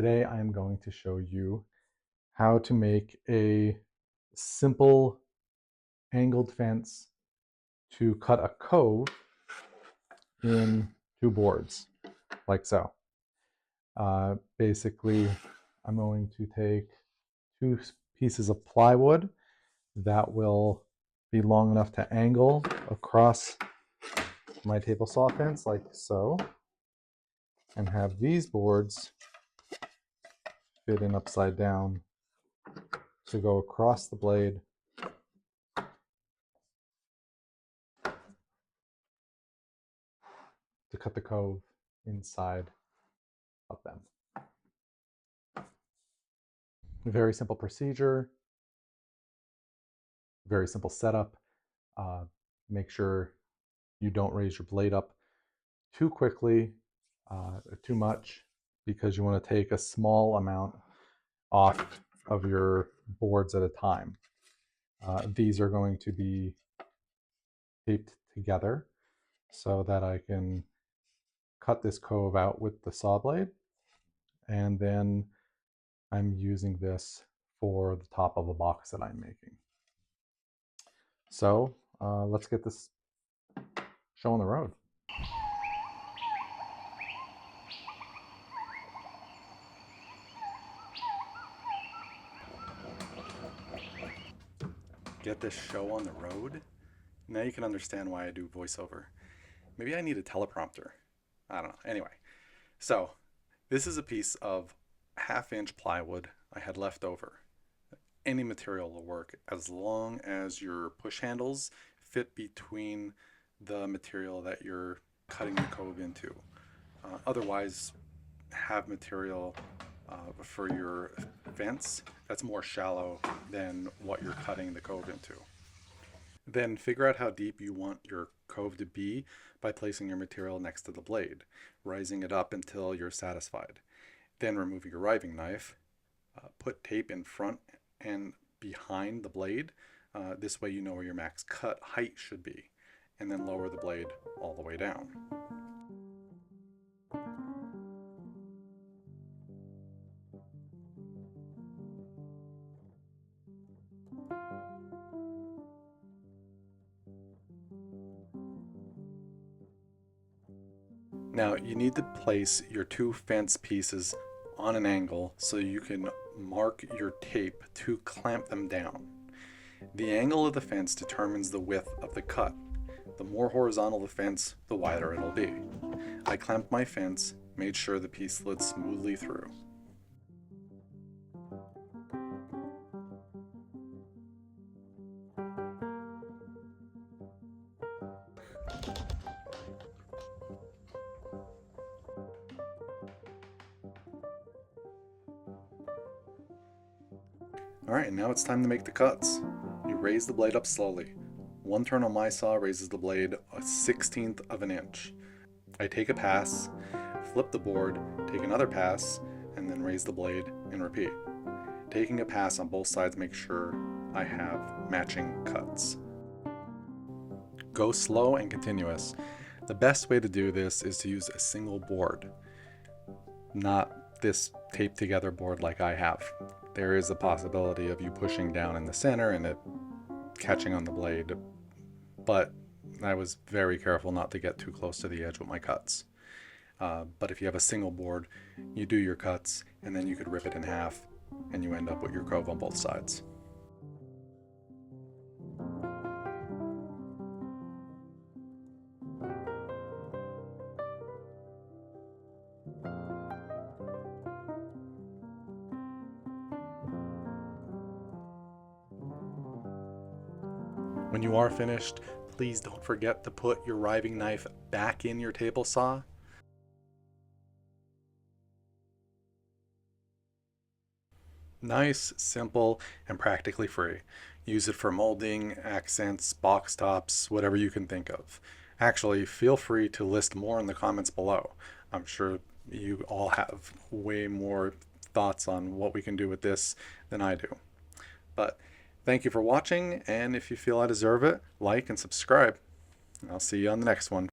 Today I am going to show you how to make a simple angled fence to cut a cove in two boards, like so. Basically, I'm going to take two pieces of plywood that will be long enough to angle across my table saw fence, like so, and have these boards fit in upside down to go across the blade to cut the cove inside of them. Very simple procedure, very simple setup. Make sure you don't raise your blade up too quickly, too much, because you want to take a small amount off of your boards at a time. These are going to be taped together so that I can cut this cove out with the saw blade, and then I'm using this for the top of a box that I'm making. So let's get this show on the road. Get this show on the road? Now you can understand why I do voiceover. Maybe I need a teleprompter. I don't know. Anyway, so this is a piece of 1/2-inch plywood I had left over. Any material will work as long as your push handles fit between the material that you're cutting the cove into. Otherwise, have material for your fence that's more shallow than what you're cutting the cove into. Then figure out how deep you want your cove to be by placing your material next to the blade, rising it up until you're satisfied. Then remove your riving knife, put tape in front and behind the blade. This way you know where your max cut height should be, and then lower the blade all the way down. Now you need to place your two fence pieces on an angle so you can mark your tape to clamp them down. The angle of the fence determines the width of the cut. The more horizontal the fence, the wider it'll be. I clamped my fence, made sure the piece slid smoothly through. Alright, now it's time to make the cuts. You raise the blade up slowly. One turn on my saw raises the blade 1/16 of an inch. I take a pass, flip the board, take another pass, and then raise the blade and repeat. Taking a pass on both sides makes sure I have matching cuts. Go slow and continuous. The best way to do this is to use a single board, not this taped together board like I have. There is a possibility of you pushing down in the center and it catching on the blade, but I was very careful not to get too close to the edge with my cuts. But if you have a single board, you do your cuts and then you could rip it in half and you end up with your cove on both sides. When you are finished, please don't forget to put your riving knife back in your table saw. Nice, simple, and practically free. Use it for molding, accents, box tops, whatever you can think of. Actually, feel free to list more in the comments below. I'm sure you all have way more thoughts on what we can do with this than I do. But thank you for watching, and if you feel I deserve it, like and subscribe. I'll see you on the next one.